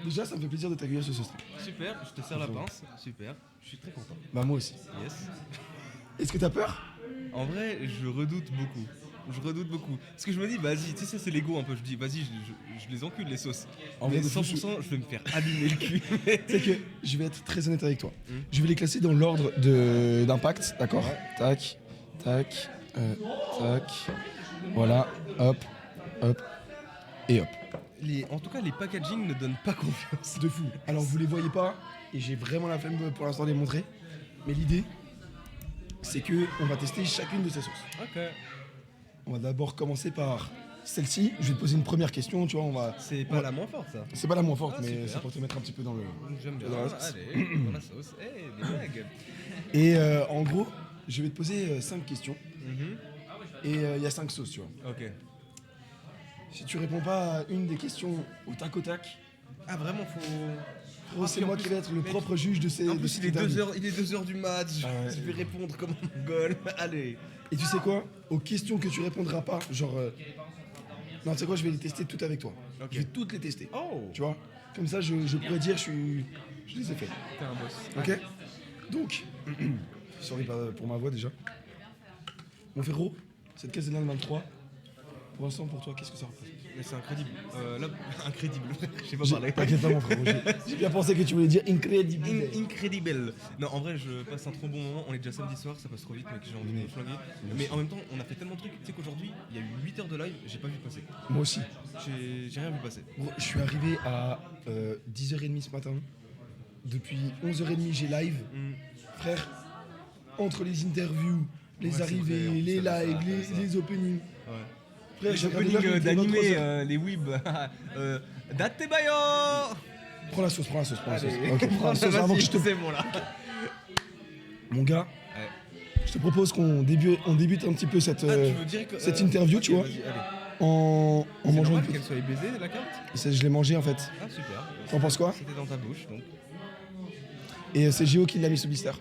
Déjà, ça me fait plaisir de t'accueillir sur ce stream. Super, je te sers la pince. Super, je suis très content. Bah, moi aussi. Yes. Est-ce que t'as peur? En vrai, je redoute beaucoup. Je redoute beaucoup. Parce que je me dis, vas-y, tu sais, ça c'est l'ego un peu. Je dis, vas-y, je les encule les sauces. En Mais vrai, de fou, 100%, je vais me faire allumer le cul. Tu sais que je vais être très honnête avec toi. Hmm. Je vais les classer dans l'ordre d'impact, d'accord? Tac, tac, tac. Voilà, hop, hop et hop. En tout cas, les packaging ne donnent pas confiance. De fou. Alors vous les voyez pas et j'ai vraiment la flemme pour l'instant de les montrer. Mais l'idée, c'est que on va tester chacune de ces sauces. Ok. On va d'abord commencer par celle-ci. Je vais te poser une première question, tu vois, on va... C'est pas la moins forte, ça. C'est pas la moins forte, Ah, mais super. c'est pour te mettre un petit peu dans le... J'aime bien. dans la sauce. Allez, dans la sauce. Hey, des blagues. Et en gros, je vais te poser 5 questions. Mhm. Et il y a 5 sauces, tu vois. Ok. Si tu réponds pas à une des questions au tac, Ah, vraiment, faut. frérot, c'est en moi plus, qui vais être le mec, propre juge de ces... En de plus, cette il est interview. 2h du mat. Ah ouais. Je vais répondre comme un mongol. Allez. Et tu sais quoi? Aux questions que tu répondras pas, genre... Non, tu sais quoi, je vais les tester toutes avec toi. Ok. Je vais toutes les tester. Oh. Tu vois? Comme ça, je pourrais dire, je les ai fait. T'es un boss. Ok? Donc, sorry pour ma voix déjà. Mon frérot, cette case est là le 23. Pour l'instant, pour toi, qu'est-ce que ça représente? Mais c'est incrédible. Là, incrédible. Je sais pas J'ai- parler. T'inquiète pas, mon frérot. J'ai bien pensé que tu voulais dire incredible. Incredible. Non, en vrai, je passe un trop bon moment. On est déjà samedi soir, ça passe trop vite, mec. J'ai envie de me flinguer. Mais en même temps, on a fait tellement de trucs. Tu sais qu'aujourd'hui, il y a eu 8 heures de live, j'ai pas vu passer. Moi aussi. J'ai rien vu passer. Gros, je suis arrivé à 10h30 ce matin. Depuis 11h30, j'ai live. Frère, entre les interviews, les Ouais, c'est arrivées, vrai, les ça, lives, ça. les openings. Ouais. Frère, Les j'ai regardé l'heure, il openings était 23 heures. d'animé, les weebs. Date bayo. Prends la sauce, prends la sauce, prends la sauce. Allez. Ok, prends la sauce avant que je te... C'est bon là. Mon gars, Ouais. je te propose qu'on débute un petit peu cette, Tu veux dire que, cette interview, tu ok, vois, vas-y, allez. en C'est mangeant normal une qu'elle soit baisée la carte. Je l'ai mangé en fait. Ah super. T'en penses quoi? C'était dans ta bouche donc. Et c'est Géo qui l'a mis sous blister.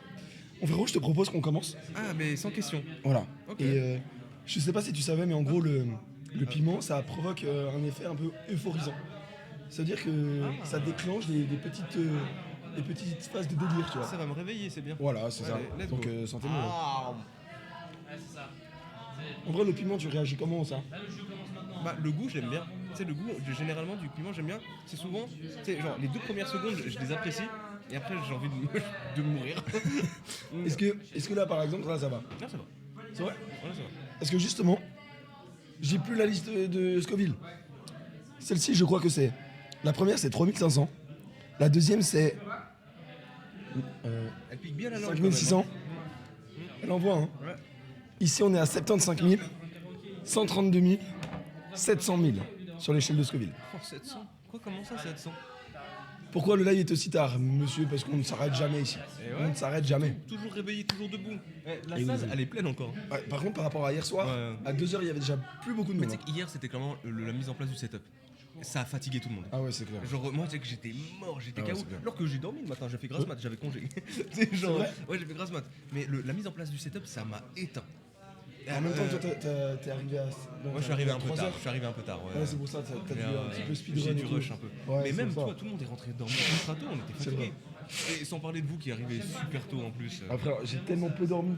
Mon frérot, je te propose qu'on commence. Ah mais sans question. Voilà. Ok. Et je sais pas si tu savais, mais en gros, le piment, ça provoque un effet un peu euphorisant. C'est-à-dire que ça déclenche des petites phases de délire, tu vois. Ça va me réveiller, c'est bien. Voilà, c'est ça. Allez, let's Donc go. santé-moi. Ah. En vrai, le piment, tu réagis comment ça? Bah le goût j'aime bien. Tu sais le goût généralement du piment j'aime bien. C'est souvent, tu sais genre les 2 premières secondes je les apprécie et après j'ai envie de mourir. Est-ce que là, par exemple, là, ça va? Non ça va. C'est vrai? Ouais, ça va. Parce que justement, j'ai plus la liste de Scoville. Celle-ci, je crois que c'est... La première, c'est 3500. La deuxième, c'est Elle pique bien la langue. 5600. Elle envoie, hein. Ouais. Ici, on est à 75 000, 132 000, 700 000 sur l'échelle de Scoville. Oh 700. Quoi comment ça 700? Pourquoi le live est aussi tard, monsieur? Parce qu'on ne s'arrête jamais ici. Et ouais. On ne s'arrête jamais. Toujours réveillé, toujours debout. La Et salle oui. elle est pleine encore. Ouais, par contre, par rapport à hier soir, Ouais. à 2h, il y avait déjà plus beaucoup de Mais monde. tu sais qu'hier c'était clairement la mise en place du setup. Ça a fatigué tout le monde. Ah ouais, c'est clair. Genre moi tu sais que j'étais mort, j'étais Ah ouais, KO. c'est clair. Alors que j'ai dormi le matin, j'ai fait grasse mat, j'avais congé. C'est genre, vrai ouais j'ai fait grasse mat. Mais la mise en place du setup ça m'a éteint. En même temps, toi, t'es arrivé à... Moi je suis arrivé un peu tard. Je suis arrivé un peu tard. Ouais, c'est pour ça, t'as dû un petit peu speedrun. J'ai et du tout. rush un peu. Ouais, mais c'est même ça. toi, tout le monde est rentré dormir ultra tôt, on était C'est fatigués. Et sans parler de vous qui arrivez super tôt en plus. Après, j'ai tellement peu dormi,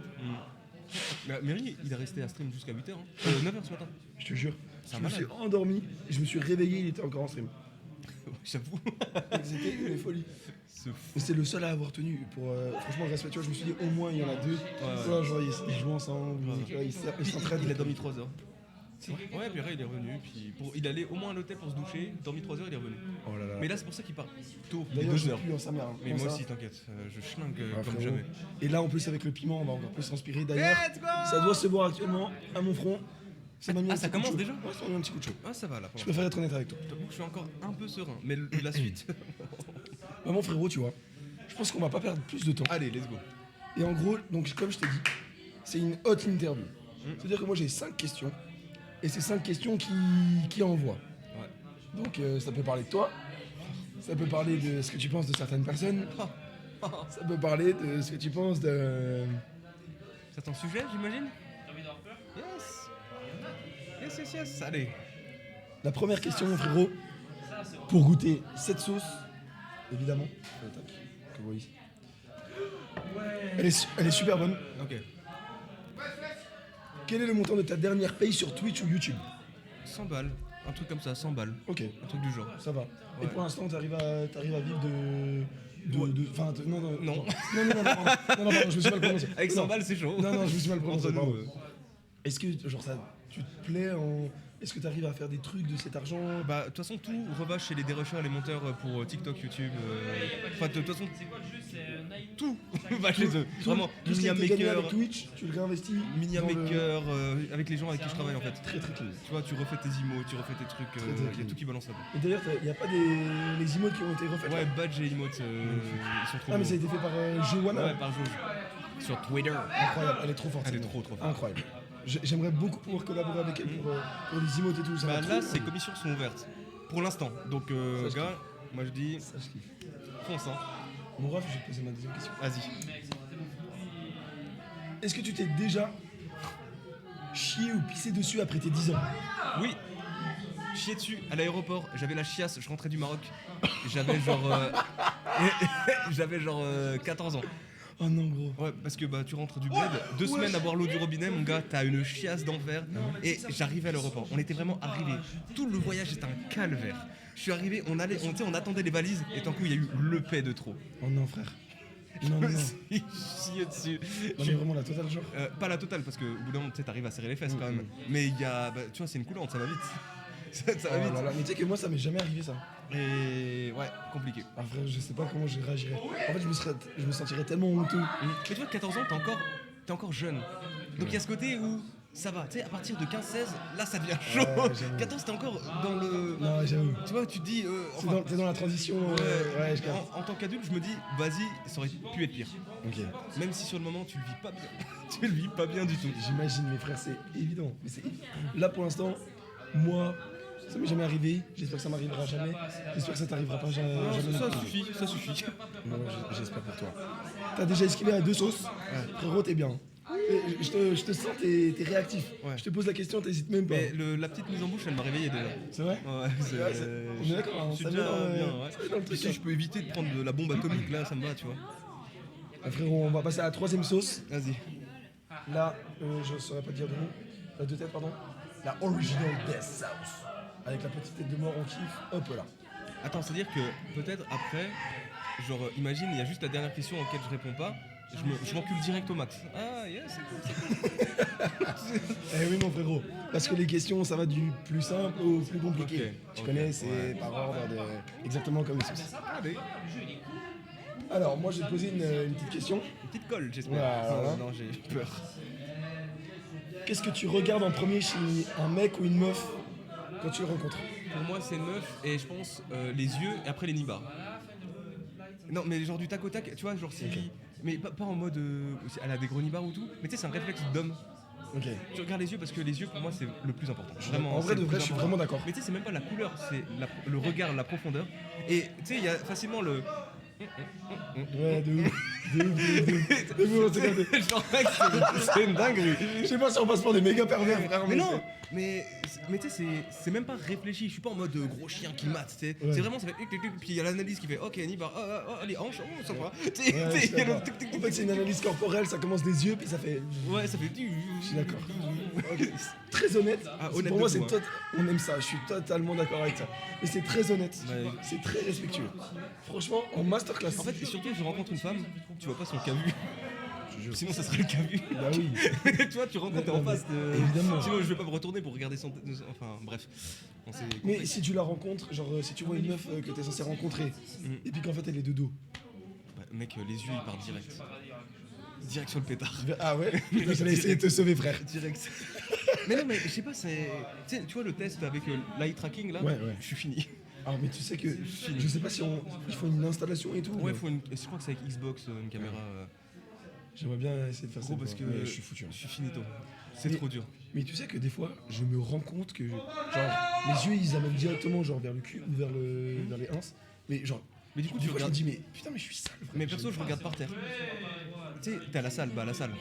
Mais Mary, il est resté à stream jusqu'à 8h, 9h ce matin. je te jure. C'est un Je me suis malade. endormi, je me suis réveillé, il était encore en stream. J'avoue. C'était une folie. Ce fou. Mais c'est le seul à avoir tenu. Pour, franchement, respect, tu vois, je me suis dit au moins il y en a deux. ouais. Tu vois, genre, ils jouent ensemble, tu vois, ils s'entraident. Il a dormi 3 heures. Ouais, puis après il est revenu. Puis il allait au moins à l'hôtel pour se doucher, dormi 3 heures, il est revenu. Oh là là. Mais là, c'est pour ça qu'il part tôt, D'ailleurs, 2 je heures. plus en sa mère. hein. Mais Comment moi ça aussi, t'inquiète, je schlingue Ah, comme frérot. jamais. Et là, en plus, avec le piment, on va encore plus s'inspirer. D'ailleurs, Let's go. ça doit se voir actuellement à mon front. Ça m'a mis Ah, un ça petit coup de commence chaud. déjà Ouais, ça m'a mis un petit coup de chaud. Ah, ça va là. Je préfère être honnête avec toi. J'avoue que je suis encore un peu serein, mais la suite. Bah, mon frérot, tu vois, je pense qu'on va pas perdre plus de temps. Allez, let's go. Et en gros, donc comme je t'ai dit, c'est une hot interview. C'est-à-dire que moi j'ai 5 questions, et c'est 5 questions qui envoient. Ouais. Donc ça peut parler de toi, ça peut parler de ce que tu penses de certaines personnes, ça peut parler de ce que tu penses de... C'est un sujet, j'imagine? Yes. Yes, yes, yes. Allez. La première question, mon frérot, pour goûter cette sauce, évidemment. Tac, que vous voyez ici. Elle est super bonne. Ok. Quel est le montant de ta dernière paye sur Twitch ou YouTube? 100 balles. Un truc comme ça, 100 balles. Ok, Un truc du genre. ça va. Et Ouais. pour l'instant, t'arrives à vivre enfin, non, Non. non, pardon, je me suis mal prononcé. Avec 100 Non. balles, c'est chaud. Non, je me suis mal prononcé. Entre nous, pardon. Est-ce que, genre, ça, tu te plais en. Est-ce que tu arrives à faire des trucs de cet argent? Bah, de toute façon, tout reva chez les dérushers et les monteurs pour TikTok, YouTube. Enfin, de toute façon, tout va chez eux. Vraiment, Tout ce qui a été gagné Miniamaker, avec Twitch, tu le réinvestis dans le- Miniamaker, avec les gens avec qui je travaille en fait. Très très clean. Tu vois, tu refais tes emotes, tu refais tes trucs, Très, très il y a clean. tout qui balance là-bas. Et d'ailleurs, il n'y a pas les emotes qui ont été refaites. Ouais, là. badge et emotes, ils sont trop Ah, mais beaux. ça a été fait par Joanna. Ouais, par Jauge. Sur Twitter. Incroyable, elle est trop forte. Elle est cette trop, meuf. trop forte. Incroyable. J'aimerais beaucoup pouvoir collaborer avec elle pour les emotes et tout. Ça Bah va là, trop. ces commissions sont ouvertes. Pour l'instant. Donc, Ça, je gars, moi je dis, Ça, je kiffe. fonce hein. Mon ref, je vais te poser ma deuxième question. Vas-y. Est-ce que tu t'es déjà chié ou pissé dessus après tes 10 ans? Oui. Chier dessus à l'aéroport, j'avais la chiasse, je rentrais du Maroc. J'avais genre 14 ans. Oh non, gros. Ouais, parce que bah tu rentres du bled, 2 semaines à boire l'eau du robinet, mon gars, t'as une chiasse d'enfer. Et j'arrivais à l'aéroport. On était vraiment arrivés. Tout le voyage était un calvaire. Je suis arrivé, on attendait les valises et tant coup il y a eu le paix de trop. Oh non, frère. Non, non, non. Chier dessus. Non, mais vraiment la totale, genre. Pas la totale parce que au bout d'un moment tu sais t'arrives à serrer les fesses quand même. Mais il y a, bah, tu vois c'est une coulante, ça va vite. ça va Oh vite. là là. Mais tu sais que moi, ça m'est jamais arrivé ça. Et ouais, compliqué. Ah, frère, je sais pas comment je réagirais. En fait, je me sentirais tellement honteux. Mais tu vois, 14 ans, t'es encore jeune. Donc il y a ce côté où ça va, tu sais, à partir de 15-16, là ça devient chaud. Ouais, j'avoue. 14, t'es encore dans le. Non, j'avoue. Tu vois, tu te dis. T'es dans la transition. Ouais, je capte. en tant qu'adulte, je me dis, vas-y, ça aurait pu être pire. Ok. Même si sur le moment, tu le vis pas bien. Tu le vis pas bien du tout. J'imagine, mes frères, c'est évident. Mais là, pour l'instant, moi, ça m'est jamais arrivé. J'espère que ça m'arrivera jamais. J'espère que ça t'arrivera pas jamais. Non, jamais ça non plus. suffit, ça suffit. Non, j'espère pour toi. T'as déjà esquivé à 2 sauces. Frérot, t'es bien. Je te sens, t'es réactif. Ouais. Je te pose la question, t'hésites même pas. Mais la petite mise en bouche, elle m'a réveillé déjà. C'est vrai? Ouais, c'est. Ouais, on est d'accord, hein, je suis ça déjà met dans le- bien, ça met dans le ouais. truc, Si hein. je peux éviter de prendre de la bombe atomique, là, ça me va, tu vois. Ah, frérot, on va passer à la 3ème sauce. Vas-y. Là, je saurais pas dire de nom. La 2 têtes, pardon. La Original Death Sauce. Avec la petite tête de mort, on kiffe. Hop là. Attends, c'est-à-dire que peut-être après, genre, imagine, il y a juste la dernière question auquel je réponds pas, je m'encule direct au max. Ah, yeah, c'est cool. Eh oui, mon frérot. Parce que les questions, ça va du plus simple au plus compliqué. Ok, Tu ok, connais, c'est ouais. par ordre exactement comme les sauces. Allez, Alors, moi, je vais te poser une petite question. une petite colle, j'espère. Ouais, alors là. Non, j'ai peur. Qu'est-ce que tu regardes en premier chez un mec ou une meuf quand tu le rencontres? Pour moi, c'est une meuf et je pense les yeux et après les nibards. Non, mais genre du tac au tac, tu vois, genre si. Mais pas en mode. Elle a des gros nibards ou tout, mais tu sais, c'est un réflexe d'homme. Ok. Tu regardes les yeux parce que les yeux, pour moi, c'est le plus important. Vraiment. En c'est vrai, le de plus vrai, je suis important. vraiment d'accord. Mais tu sais, c'est même pas la couleur, c'est le regard, la profondeur. Et tu sais, il y a facilement le. Ouais, de ouf. De ouf. De ouf, on s'est capté. Genre, mec, c'est une dinguerie. Je sais pas si on passe pour des méga pervers, frère. Mais non, mais tu sais, c'est même pas réfléchi. Je suis pas en mode gros chien qui mate, tu sais. Ouais. C'est vraiment, ça fait. Puis il y a l'analyse qui fait ok, Nibar, les hanches, ça va. Tu sais, Ouais, je suis il y a le d'accord. En fait, c'est une analyse corporelle, ça commence des yeux, puis ça fait. Ouais, ça fait. Je suis d'accord. Ok. Très honnête. Ah, C'est- honnête pour moi, de c'est fou, hein. on aime ça. Je suis totalement d'accord avec ça. Mais c'est très honnête. Ouais. C'est très respectueux. Franchement, en masterclass. En fait, et surtout, je rencontre une femme, tu vois pas son cavu. Sinon, ça serait le cavu. Bah oui. Tu vois, tu rencontres, t'es en face de. Évidemment. Sinon, je vais pas me retourner pour regarder son. Enfin, bref. On s'est Mais compris. si tu la rencontres, genre si tu vois une meuf que t'es censé rencontrer, et puis qu'en fait elle est de dos. Bah, mec, les yeux, ils partent direct. Direct sur le pétard. Ah ouais? Putain, j'allais essayer de te sauver, frère. Direct. Mais non, mais je sais pas, c'est. Tu vois le test avec l'eye tracking là. Ouais, ouais. Je suis fini. Alors mais tu sais que je sais pas si il faut une installation et tout. Ouais, mais je crois que c'est avec Xbox, une caméra. j'aimerais bien essayer de faire ça. Gros, parce que mais je suis foutu. Hein. je suis finito. C'est Mais- trop dur. Mais tu sais que des fois, je me rends compte que genre mes yeux ils amènent directement genre vers le cul ou vers les ins. Mais genre Mais du coup, des tu fois je me regardes. dis mais putain mais je suis sale. Frère. Mais perso, je regarde par terre. Tu sais, t'es à la salle, bah à la salle.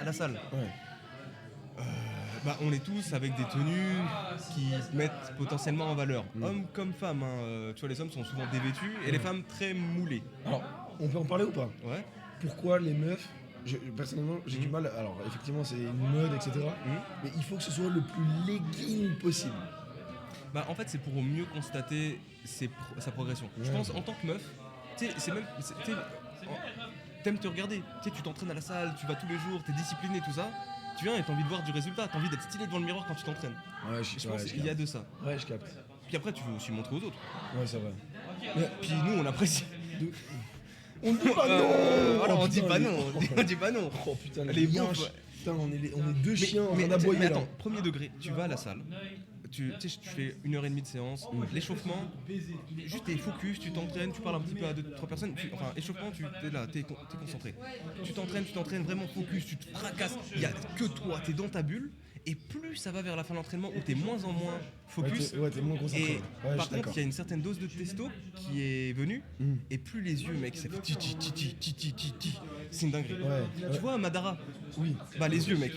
À la salle. Ouais. Bah, on est tous avec des tenues qui mettent potentiellement en valeur, hommes comme femmes. Tu vois, les hommes sont souvent dévêtus et les femmes très moulées. Alors, on peut en parler ou pas? Ouais. Pourquoi les meufs, personnellement, j'ai du mal. Alors, effectivement, c'est une mode, etc. Mais il faut que ce soit le plus legging possible. Bah, en fait, c'est pour mieux constater sa progression. Je pense en tant que meuf, tu sais, t'aimes te regarder. Tu sais, tu t'entraînes à la salle, tu vas tous les jours, t'es discipliné, tout ça. Tu viens et t'as envie de voir du résultat, t'as envie d'être stylé devant le miroir quand tu t'entraînes. Ouais, Je pense qu'il y a de ça. Ouais, je capte. Puis après, tu veux aussi montrer aux autres. Ouais, c'est vrai. Puis nous, on apprécie. On dit pas non. Voilà, Oh, on dit putain, pas non. On dit pas non. Oh putain, Les les bons, yinches. Putain, on est deux chiens en mais, train d'aboyer. mais là. attends, premier degré, tu vas à la salle. Tu fais 1h30 de séance, l'échauffement, juste t'es focus, tu t'entraînes, tu parles un petit peu à 2-3 personnes, enfin échauffement, t'es là, t'es concentré. Tu t'entraînes vraiment focus, tu te fracasses, il y a que toi, t'es dans ta bulle, et plus ça va vers la fin de l'entraînement où t'es moins en moins focus, Ouais, t'es moins concentré. et Ouais, je par suis contre d'accord. il y a une certaine dose de testo qui est venue, et plus les yeux mec, ça fait ti, c'est une dinguerie. Ouais. Tu vois Madara? Oui. Bah les yeux mec,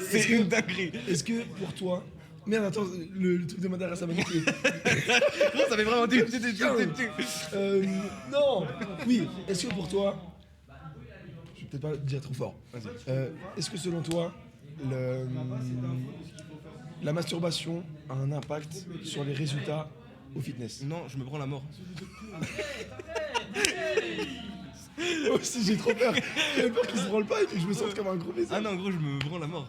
c'est une dinguerie. Est-ce que pour toi. Merde, attends, le truc de Madara, ça m'a niqué. Gros, ça fait vraiment Non. Oui, est-ce que pour toi. Je vais peut-être pas le dire trop fort. Vas-y. Est-ce que selon toi, la masturbation a un impact sur les résultats au fitness? Non, je me prends la mort. Moi aussi, j'ai trop peur. J'ai peur qu'il se branle pas et puis je me sente comme un gros baiser. Ah non, gros, je me prends la mort.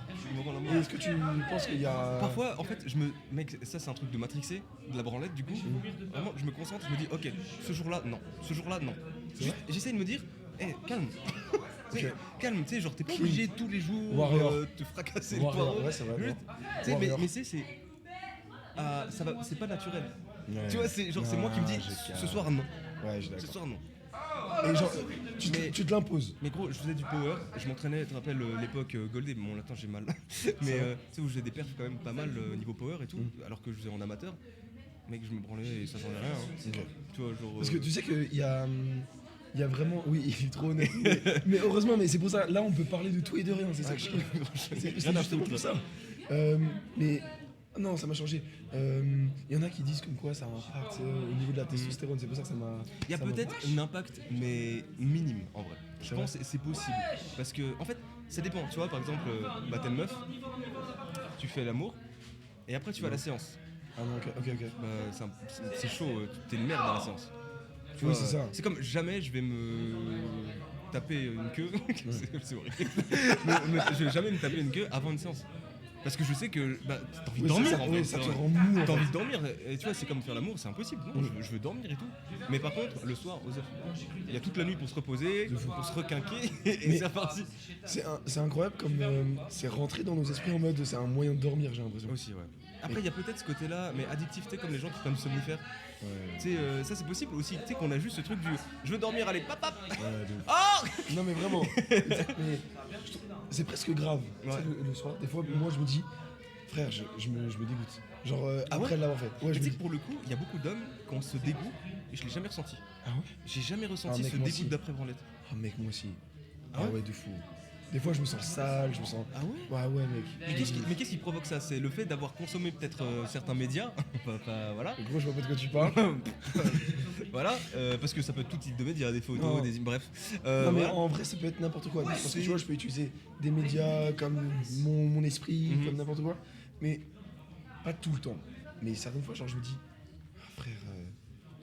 Et est-ce que tu penses qu'il y a. Parfois, en fait, mec, ça c'est un truc de matrixé, de la branlette, du coup. Vraiment, je me concentre, je me dis, ok, ce jour-là, non. Ce jour-là, non. J'essaie de me dire, calme. Tu sais, calme, tu sais, genre, t'es pas obligé tous les jours te fracasser le poireau. Ouais, c'est vrai. Tu sais, mais c'est pas naturel. Ouais. Tu vois, c'est moi qui me dis, ce soir, non. Ouais, je suis Ce d'accord. soir, non. Et genre, tu te l'imposes. Mais gros, je faisais du power, je m'entraînais, tu te rappelles l'époque Goldé, bon là j'ai mal. Mais tu sais où j'ai des perfs quand même pas mal niveau power et tout, alors que je faisais en amateur. Mec, je me branlais et ça changeait rien. Hein. Ok. Tu vois, genre. Parce que tu sais qu'il y a. Il y a vraiment. Oui, il est trop honnête. Mais heureusement, mais c'est pour ça. Là, on peut parler de tout et de rien. C'est ça que je kiffe. C'est rien à justement foutre, pour ça. Mais. Non, ça m'a changé. Il y en a qui disent comme quoi ça a un impact au niveau de la testostérone. C'est pour ça que ça m'a. Il y a peut-être un impact, mais minime en vrai. Je pense que c'est possible. Parce que, en fait, ça dépend. Tu vois, par exemple, t'es une meuf, tu fais l'amour, et après tu vas à la séance. Ah non, ok. Bah, c'est chaud, t'es une merde dans la séance. Tu Oui, vois, c'est ça. C'est comme jamais je vais me taper une queue. C'est horrible. Je vais jamais me taper une queue avant une séance. Parce que je sais que t'as envie de dormir en fait. Ça te rend mou. T'as envie de dormir. Et tu vois, c'est comme faire l'amour, c'est impossible. Non, je veux dormir et tout. Mais par contre, le soir, aux œufs. Il y a toute la nuit pour se reposer, pour se requinquer, et c'est reparti. C'est incroyable comme c'est rentré dans nos esprits en mode c'est un moyen de dormir, j'ai l'impression. Aussi, ouais. Après, il y a peut-être ce côté-là, mais addictif, tu sais, comme les gens qui prennent du somnifère. Ouais. Tu sais, ça c'est possible aussi, tu sais, qu'on a juste ce truc du je veux dormir, allez, pap. Ouais, de ouf. Oh. Non mais vraiment. Mais c'est presque grave. Tu sais, le soir, des fois, moi je me dis, frère, je me dégoûte. Genre après l'avoir fait. Ouais, Tu je me sais dis. que pour le coup, il y a beaucoup d'hommes qui ont ce dégoût, et je l'ai jamais ressenti. Ah ouais. J'ai jamais ressenti mec, ce moi dégoût aussi. d'après-branlette. Ah mec, moi aussi. Ah Ah ouais ouais, de fou. Des fois, je me sens sale, je me sens. Ah ouais? Ouais, mec. Mais qu'est-ce qui provoque ça? C'est le fait d'avoir consommé peut-être certains médias, voilà. Gros, je vois pas de quoi tu parles. Voilà, parce que ça peut être tout type de médias, des photos, Non. bref. Non mais Voilà. en vrai ça peut être n'importe quoi. Parce que c'est- tu vois je peux utiliser des médias comme mon esprit, comme n'importe quoi. Mais pas tout le temps. Mais certaines fois genre je me dis ah, frère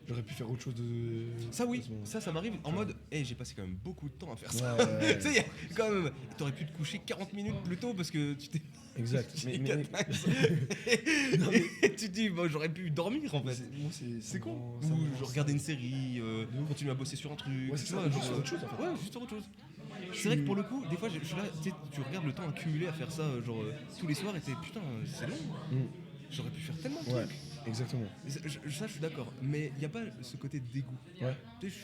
j'aurais pu faire autre chose de. Ça oui, de ce- ça m'arrive en mode, j'ai passé quand même beaucoup de temps à faire ça. Ouais. Tu sais, y a quand même, t'aurais pu te coucher 40 minutes plus tôt parce que tu t'es... Exact. Et tu te dis, bon, j'aurais pu dormir en fait. Moi C'est con. ça Ou me- je regardais une série, continuer à bosser sur un truc. Ouais, c'est tu ça, vois, juste sur autre chose, en fait. Ouais, juste sur autre chose. C'est vrai que pour le coup, des fois, je suis là, tu sais, tu regardes le temps accumulé à faire ça, tous les soirs, et t'es putain, c'est long. Mm. J'aurais pu faire tellement de Ouais, trucs. exactement. Ça, je suis d'accord, mais il n'y a pas ce côté de dégoût. Ouais. Tu sais,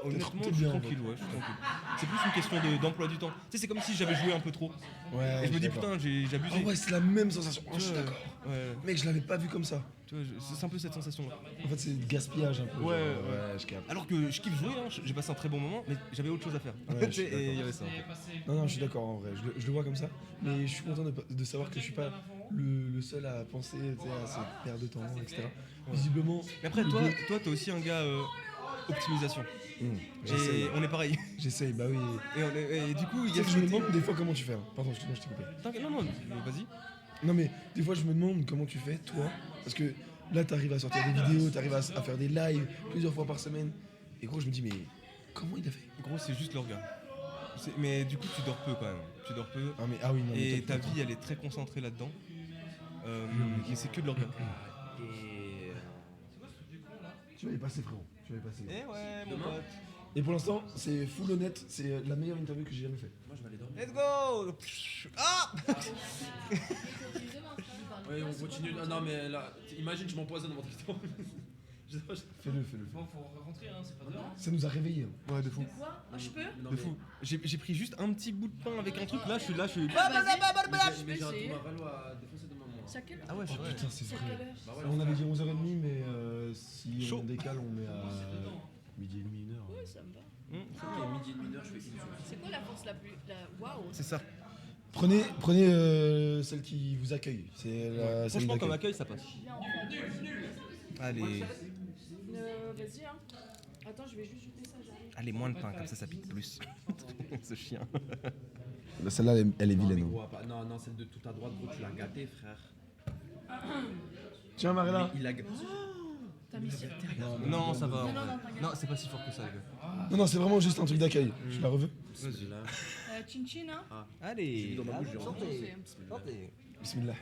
Honnêtement, t'es je suis bien, tranquille, ouais, je suis tranquille. C'est plus une question d'emploi du temps. Tu sais, c'est comme si j'avais joué un peu trop. Ouais, Et je me dis, d'accord. putain, j'ai abusé. Ah ouais, c'est la même sensation. Oh, Tu je suis vois, d'accord. Ouais, Mec, je l'avais pas vu comme ça. tu vois, c'est un peu cette sensation-là. En fait, c'est du gaspillage un peu. Ouais, genre, ouais. je capte. Alors que je kiffe jouer, hein, j'ai passé un très bon moment, mais j'avais autre chose à faire. Ouais, je suis Et il y avait ça. En fait. Non, non, je suis d'accord en vrai. Je le vois comme ça. Mais je suis content de savoir que je suis pas le seul à penser tu sais, à cette perte de temps, etc. Visiblement. Mais après, le toi, gros- t'es aussi un gars optimisation. J'essaye. Et on est pareil. J'essaye, bah oui. Et du coup, il Tu y a sais que ce je me côté- demande des fois comment tu fais. Hein. Pardon, je t'ai coupé. T'inquiète, non, vas-y. Non, mais des fois, je me demande comment tu fais, toi. Parce que là, t'arrives à sortir des vidéos, t'arrives à faire des lives plusieurs fois par semaine. Et gros, je me dis, mais comment il a fait? Gros, c'est juste l'orga. Mais du coup, tu dors peu quand même. Tu dors peu. Ah, mais, ah oui, non, mais Et toi, ta toi, vie, elle est très concentrée là-dedans. Et c'est que de l'orga. Tu vas y passer, frérot. Tu vas y passer. Eh ouais, mon pote. Et pour l'instant, c'est full honnête. C'est la meilleure interview que j'ai jamais fait. Moi je vais aller dormir. Let's go. Ah. Ouais, on continue. Non, mais là, imagine, je m'empoisonne dans votre question. Je sais pas, Fais-le, fais-le. Bon, faut rentrer, hein, c'est pas dehors. Ça nous a réveillés. Hein. Ouais, de fou. Quoi? Moi je peux? non, De mais- fou. J'ai pris juste un petit bout de pain avec un truc. Là, je suis. Mais Je j'ai peux un essayer. tour à Valo à défoncer demain, moi. C'est à quelle heure? Ah ouais, c'est Oh vrai. putain, c'est C'est à vrai. quelle heure? Bah ouais, On avait dit 11h30, mais si Chaud. on décale, on met à midi et demi, 1h. Ouais, ça me va. Et midi et demi, une heure, je fais une sur C'est quoi la force la plus. Waouh! C'est ça. Prenez celle qui vous accueille. C'est la celle Franchement, comme d'accueil. accueil, ça passe. Viens, on fait à deux. Allez. Vas-y, hein. Attends, je vais juste jeter ça, j'arrive. Allez, moins de pain, comme ça pique plus. Ce chien. Celle-là, elle est Non, mais vilaine. gros, non, non, celle de tout à droite, gros, tu l'as gâté, frère. Tiens, Marina. Il a gâté. T'as mis sur. Non, ça va. Non, non, non, t'inquiète. Non, c'est pas si fort que ça, les gars. Non, non, c'est vraiment juste un truc d'accueil. Je la reveux. Vas-y. Là. Chin chin, hein. Allez. mis dans ma bouche, j'ai santé. rendu. Santé. Bismillah.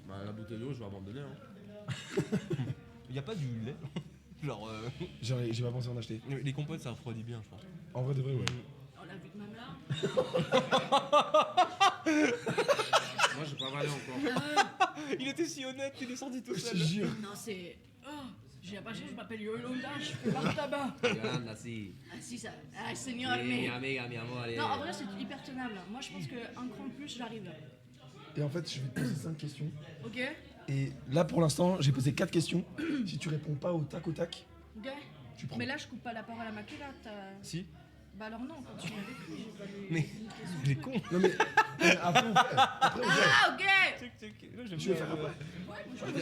Bah, la bouteille d'eau, je vais abandonner. Hein. Y a pas du lait. Genre, J'ai pas pensé en acheter. les compotes, ça refroidit bien, je pense. En vrai de vrai, ouais. On l'a vu de même là. Moi, j'ai pas avalé encore. Il était si honnête, il est sorti tout Je te seul. jure. Non, c'est. Oh! J'ai pas cher, je m'appelle Yolanda, je fais pas de tabac. Yolanda, si. Ah, si, ça. Ah, Seigneur, mais. amiga, mi amor, allez. Non, en vrai, c'est hyper tenable. Moi, je pense qu'un cran de plus, j'arrive. Et en fait, je vais te poser 5 questions. Ok? Et là, pour l'instant, j'ai posé 4 questions. Si tu réponds pas au tac, Ok? tu prends. Mais là, je coupe pas la parole à Macu, là. Si. Bah alors non, quand tu es avec lui, j'ai pas les. Mais il est con. Non, mais après, on fait. Après, on fait. Ah, ok! Tu veux faire après?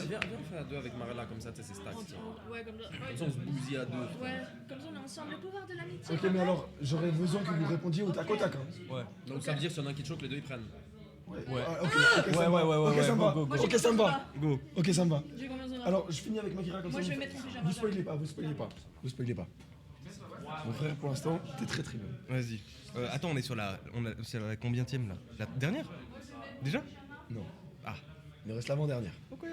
Viens, on fait à deux avec Marella, comme ça, tu sais, c'est stack. Ouais, comme ça. Comme ça, on se bousille à deux. Ouais, comme ça, on est ensemble. Le pouvoir de l'amitié. Ok, mais alors, j'aurais besoin que vous répondiez au tac. Hein. Ouais. Donc, ça veut dire, s'il y en a un qui te choque, les deux ils prennent. Ouais. Ouais. Ah, ok, ça me va. Ok, ça me va. go, go, Ok, ça me va. Go. Ok, ça me va. J'ai combien de Alors, je finis avec Makira comme Moi, ça. je vais vous- mettre mon pyjama. Vous spoilez pas, vous spoilez pas. Vous spoilez pas. Mon frère, pour l'instant, t'es très très bien. Vas-y. Attends, on est sur la combienième là? La dernière? Déjà? Non. Ah. Il me reste l'avant-dernière. Ok.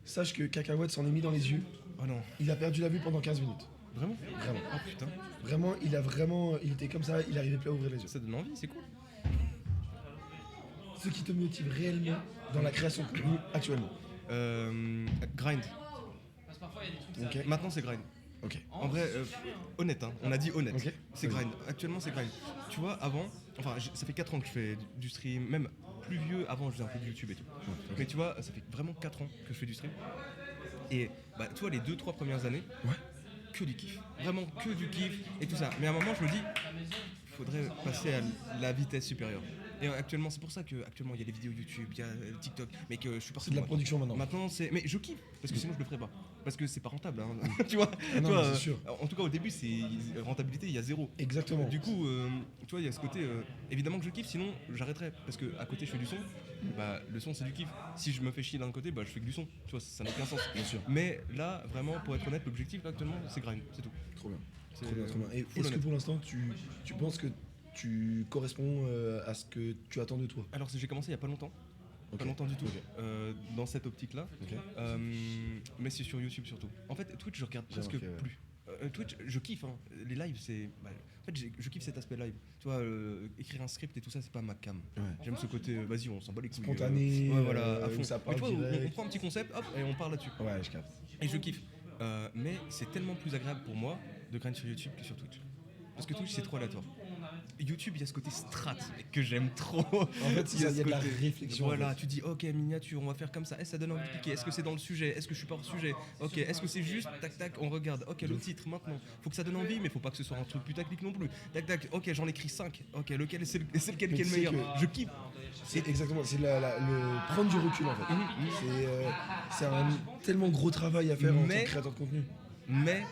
Sache que Cacahuète s'en est mis dans les yeux. Oh non. Il a perdu la vue pendant 15 minutes. Vraiment? Vraiment. Oh putain. Vraiment, il était comme ça, il arrivait plus à ouvrir les yeux. Ça donne envie, c'est cool. Ce qui te motive réellement dans la création de contenu actuellement. Grind. Parce que parfois, il y a des trucs, ça Ok. Maintenant c'est grind. Ok. En vrai, honnête, hein. On a dit honnête. Ok. C'est Vas-y. grind. Actuellement c'est grind. Tu vois, avant, enfin ça fait 4 ans que je fais du stream, même plus vieux, avant je faisais un peu de YouTube et tout. Mais tu vois, ça fait vraiment 4 ans que je fais du stream. Et bah tu vois, les 2-3 premières années, Ouais. que du kiff. Vraiment que du kiff et tout ça. Mais à un moment je me dis, faudrait passer à la vitesse supérieure. Et actuellement, c'est pour ça que actuellement il y a les vidéos YouTube, il y a TikTok, mais que je suis parti. C'est de la production maintenant. Maintenant, c'est. Mais je kiffe, parce que sinon je le ferais pas. Parce que c'est pas rentable, hein. Tu vois, Ah non, tu vois, mais c'est sûr. En tout cas, au début, c'est rentabilité, il y a zéro. Exactement. Du coup, tu vois, il y a ce côté. Évidemment que je kiffe, sinon j'arrêterais. Parce que à côté, je fais du son. Bah, le son, c'est du kiff. Si je me fais chier d'un côté, bah, je fais que du son. Tu vois, ça n'a aucun sens. Bien sûr. Mais là, vraiment, pour être honnête, l'objectif là, actuellement, c'est grind, c'est tout. Trop bien. C'est- Trop bien, trop bien. Et full est-ce que honnête. pour l'instant, tu penses que tu corresponds à ce que tu attends de toi? Alors, j'ai commencé il y a pas longtemps. Ok. Pas longtemps du tout. Ok. Dans cette optique-là. Ok. Mais c'est sur YouTube surtout. En fait, Twitch, je regarde J'ai presque remarqué, ouais. plus. Twitch, je kiffe. Hein. Les lives, c'est. Bah, en fait, je kiffe cet aspect live. Tu vois, écrire un script et tout ça, c'est pas ma cam. Ouais. J'aime ce côté, vas-y, on s'en bat les couilles. Spontané, Ouais, voilà, à où fond. ça Mais parle tu vois, on direct. prend un petit concept, hop, et on part là-dessus. Ouais, je capte. Et je kiffe. Mais c'est tellement plus agréable pour moi de grind sur YouTube que sur Twitch. Parce que Twitch, c'est trop aléatoire. YouTube, il y a ce côté strat que j'aime trop. En fait, il y a ce de la côté- réflexion. Voilà, en fait. tu dis, ok, miniature, on va faire comme ça. Ça donne envie de cliquer. Est-ce que c'est dans le sujet? Est-ce que je suis pas hors sujet? Ok, est-ce que c'est juste, tac, tac, on regarde. Ok, le titre maintenant. Faut que ça donne envie, mais faut pas que ce soit un truc putaclic non plus. Tac, tac, ok, j'en écris 5. Ok, lequel c'est lequel qui est Mais le tu sais meilleur? que- Je kiffe. C'est exactement, c'est le prendre du recul en fait. C'est un tellement gros travail à faire en tant Mais- que créateur de contenu. Mais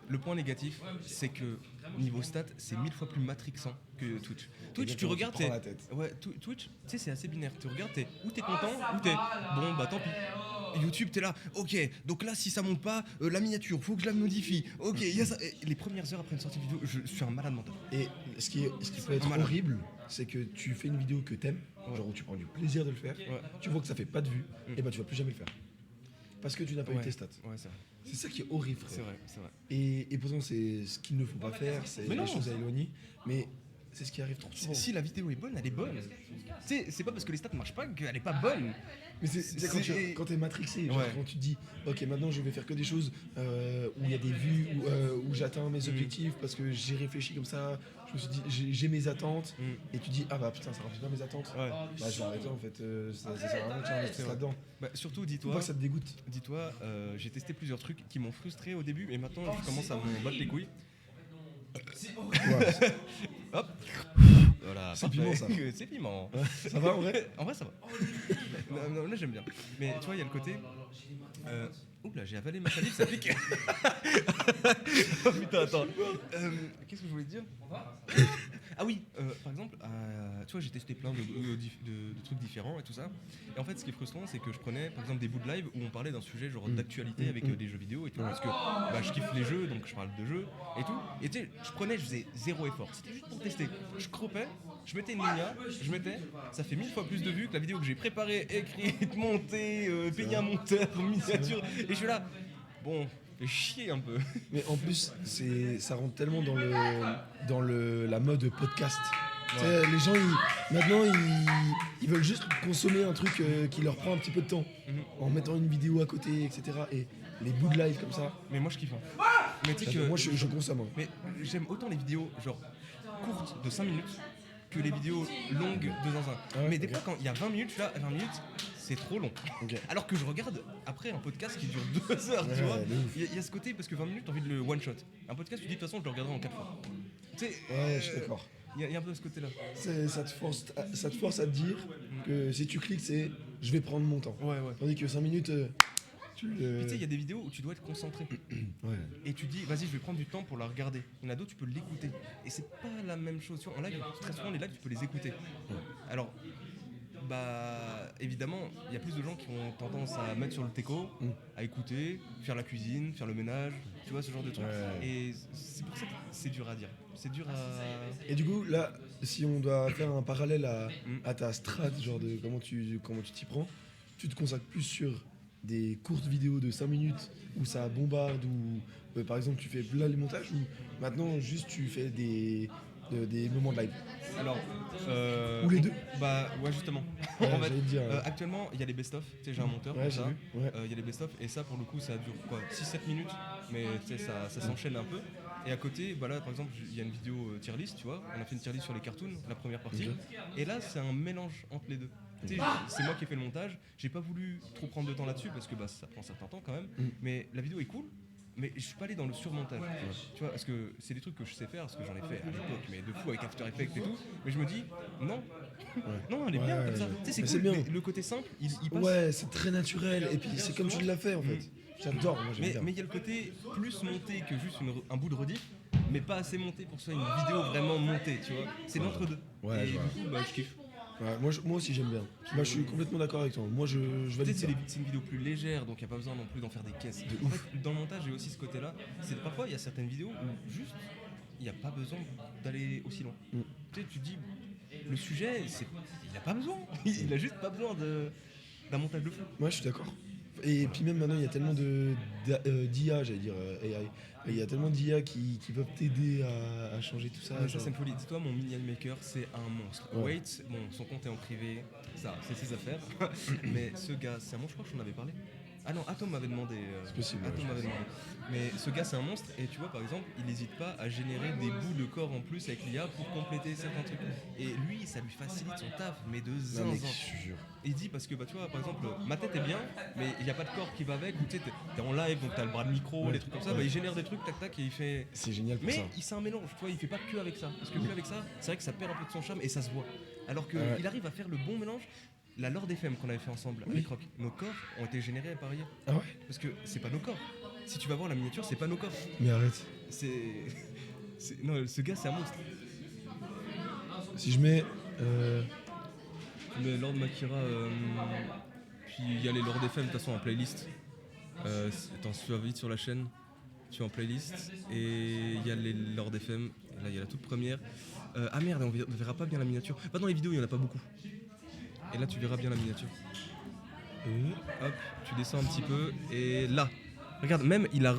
le point négatif, c'est que niveau stats, c'est 1000 fois plus matrixant que Twitch. Twitch, tu Exactement, regardes, tu prends la tête. Ouais, Twitch, tu sais, c'est assez binaire. Tu regardes, ou t'es content, ou t'es bon, bah tant pis. YouTube, t'es là, ok, donc là, si ça monte pas, la miniature, faut que je la modifie. Ok, il y a ça. Et les premières heures après une sortie vidéo, je suis un malade mental. Et ce qui peut être Malade. horrible, c'est que tu fais une vidéo que t'aimes, genre où tu prends du plaisir de le faire, Ouais. tu vois que ça fait pas de vues, et bah tu vas plus jamais le faire. Parce que tu n'as pas eu Ouais. tes stats. Ouais, c'est vrai. C'est ça qui est horrible, frère. C'est vrai, c'est vrai. Et pourtant, c'est ce qu'il ne faut pas faire, c'est Mais les non. choses à éloigner, mais c'est ce qui arrive trop souvent. Si la vidéo est bonne, elle est bonne. Tu sais, c'est pas parce que les stats marchent pas qu'elle est pas bonne. Mais c'est quand t'es matrixé, genre Ouais. quand tu te dis ok maintenant je vais faire que des choses où il y a des vues, où j'atteins mes objectifs parce que j'ai réfléchi comme ça, je me suis dit j'ai mes attentes et tu dis ah bah putain ça remplit pas mes attentes, Ouais. bah je vais arrêter en fait, ça sert à rien que j'investisse vrai. là-dedans. Bah, surtout, Faut dis-toi. pas que ça te dégoûte. Dis-toi, j'ai testé plusieurs trucs qui m'ont frustré au début, mais maintenant je commence à me battre les couilles. Ouais, Hop. Voilà. C'est parfait. piment, ça. C'est piment. ça va en vrai. En vrai, ça va. Non, là, j'aime bien. Mais tu vois, il y a le côté. Ouh là, j'ai avalé ma salive, ça pique. Oh putain, attends. Qu'est-ce que je voulais te dire? Ah oui, par exemple, tu vois, j'ai testé plein de trucs différents et tout ça. Et en fait, ce qui est frustrant, c'est que je prenais, par exemple, des bouts de live où on parlait d'un sujet genre d'actualité avec des jeux vidéo et tout, parce que bah, je kiffe les jeux, donc je parle de jeux et tout. Et tu sais, je faisais zéro effort. C'était juste pour tester. Je cropais, je mettais une ligne, je mettais, ça fait 1000 fois plus de vues que la vidéo que j'ai préparée, écrite, montée, payé un monteur, miniature. Et je suis là, bon, fais chier un peu. Mais en plus ça rentre tellement dans la mode podcast. Tu sais, les gens maintenant ils veulent juste consommer un truc qui leur prend un petit peu de temps en mettant une vidéo à côté, etc. Et les bouts de live comme ça, Mais moi, je kiffe. Hein. Mais tu sais que. moi je consomme. Hein. Mais j'aime autant les vidéos genre courtes de 5 minutes que les vidéos longues de zinzin. Ah ouais, Mais des ok. fois quand il y a 20 minutes, je suis là, 20 minutes, c'est trop long. Ok. Alors que je regarde après un podcast qui dure 2 heures, tu Ouais, vois. de ouf. Il y a ce côté parce que 20 minutes, t'as envie de le one shot. Un podcast, tu dis de toute façon, je le regarderai en 4 fois. Tu sais, Ouais, je suis d'accord. il y a un peu ce côté-là. Ça te force à te dire que si tu cliques, c'est je vais prendre mon temps. Ouais, ouais. Tandis que 5 minutes, tu Puis tu sais, il y a des vidéos où tu dois être concentré. Ouais. Et tu dis, vas-y, je vais prendre du temps pour la regarder. Il y en a d'autres, tu peux l'écouter. Et c'est pas la même chose. Tu vois, en live, très souvent, les lives, tu peux les écouter. Alors, bah, évidemment, il y a plus de gens qui ont tendance à mettre sur le teco, à écouter, faire la cuisine, faire le ménage, tu vois, ce genre de trucs. Ouais. Et c'est pour ça que c'est dur à dire. C'est dur à. Et du coup, là, si on doit faire un parallèle à ta strat, genre de comment tu t'y prends, tu te consacres plus sur des courtes vidéos de 5 minutes où ça bombarde, ou par exemple tu fais là les montages, ou maintenant juste tu fais des moments de live. Alors. Ou les deux. Bah, ouais, justement. Ouais, En fait, j'allais te dire, actuellement, il y a les best-of. Tu sais, j'ai un monteur. Ouais, comme j'ai ça. vu. Ouais. Il y a les best-of et ça pour le coup ça dure quoi 6-7 minutes mais tu sais ça s'enchaîne un peu et à côté bah là par exemple il y a une vidéo tier list tu vois on a fait une tier list sur les cartoons la première partie et là c'est un mélange entre les deux. Tu sais, c'est moi qui ai fait le montage, j'ai pas voulu trop prendre de temps là-dessus parce que bah, ça prend un certain temps quand même mais la vidéo est cool mais je suis pas allé dans le surmontage tu vois parce que c'est des trucs que je sais faire parce que j'en ai fait à l'époque mais de fou avec After Effects et tout mais je me dis non elle est bien Ouais, comme ça ouais. tu sais Mais c'est c'est cool bien. le côté simple il passe. Ouais, c'est très naturel, et puis c'est comme tu l'as fait en fait. J'adore, moi j'aime bien. Mais il y a le côté plus monté que juste un bout de rediff, mais pas assez monté pour que ce soit une vidéo vraiment montée, tu vois. C'est l'entre-deux. Ouais, et je du vois. coup, bah, je kiffe. Ouais, moi aussi j'aime bien. Moi je suis complètement d'accord avec toi. Moi je valide Peut-être ça. c'est une vidéo plus légère, donc il n'y a pas besoin non plus d'en faire des caisses. En fait, dans le montage, j'ai aussi ce côté-là. C'est que parfois, il y a certaines vidéos où juste, il n'y a pas besoin d'aller aussi loin. Tu sais, tu dis, le sujet, il n'a pas besoin. Il a juste pas besoin d'un montage de fou. Moi je suis d'accord. Et puis même maintenant il y a tellement d'IA, j'allais dire AI. Il y a tellement d'IA qui peuvent t'aider à changer tout ça. Ah, mais ça, genre. c'est une folie. Dis-toi, mon minion maker, c'est un monstre. Ouais. Wait, bon, son compte est en privé, ça, c'est ses affaires. Mais ce gars, c'est un monstre, je crois que j'en avais parlé. Ah non, Atom m'avait demandé. C'est possible, Atom ouais, m'avait demandé. Mais ce gars, c'est un monstre. Et tu vois, par exemple, il n'hésite pas à générer des bouts de corps en plus avec l'IA pour compléter certains trucs. Et lui, ça lui facilite son taf, mais de Non, mec, zinzin. je te jure. Il dit parce que bah tu vois par exemple ma tête est bien mais il n'y a pas de corps qui va avec ou tu sais t'es en live donc t'as le bras de micro Ouais. des trucs comme ça Ouais. bah il génère des trucs tac tac et il fait C'est génial pour mais ça. c'est un mélange tu vois il fait pas que avec ça parce que que avec ça c'est vrai que ça perd un peu de son charme et ça se voit alors que Ouais. il arrive à faire le bon mélange. La Lord FM qu'on avait fait ensemble avec Rock, nos corps ont été générés par IA Ah ouais? parce que c'est pas nos corps. Si tu vas voir la miniature c'est pas nos corps. Mais arrête. Non ce gars c'est un monstre. Si je mets. Le Lord Makira, puis il y a les Lord FM de toute façon en playlist. Attends, si tu vas vite sur la chaîne, tu es en playlist. Et il y a les Lord FM, et là il y a la toute première. Ah merde, on verra pas bien la miniature. Pas dans les vidéos, il y en a pas beaucoup. Et là tu verras bien la miniature. Hop, tu descends un petit peu, et là. Regarde, même il a.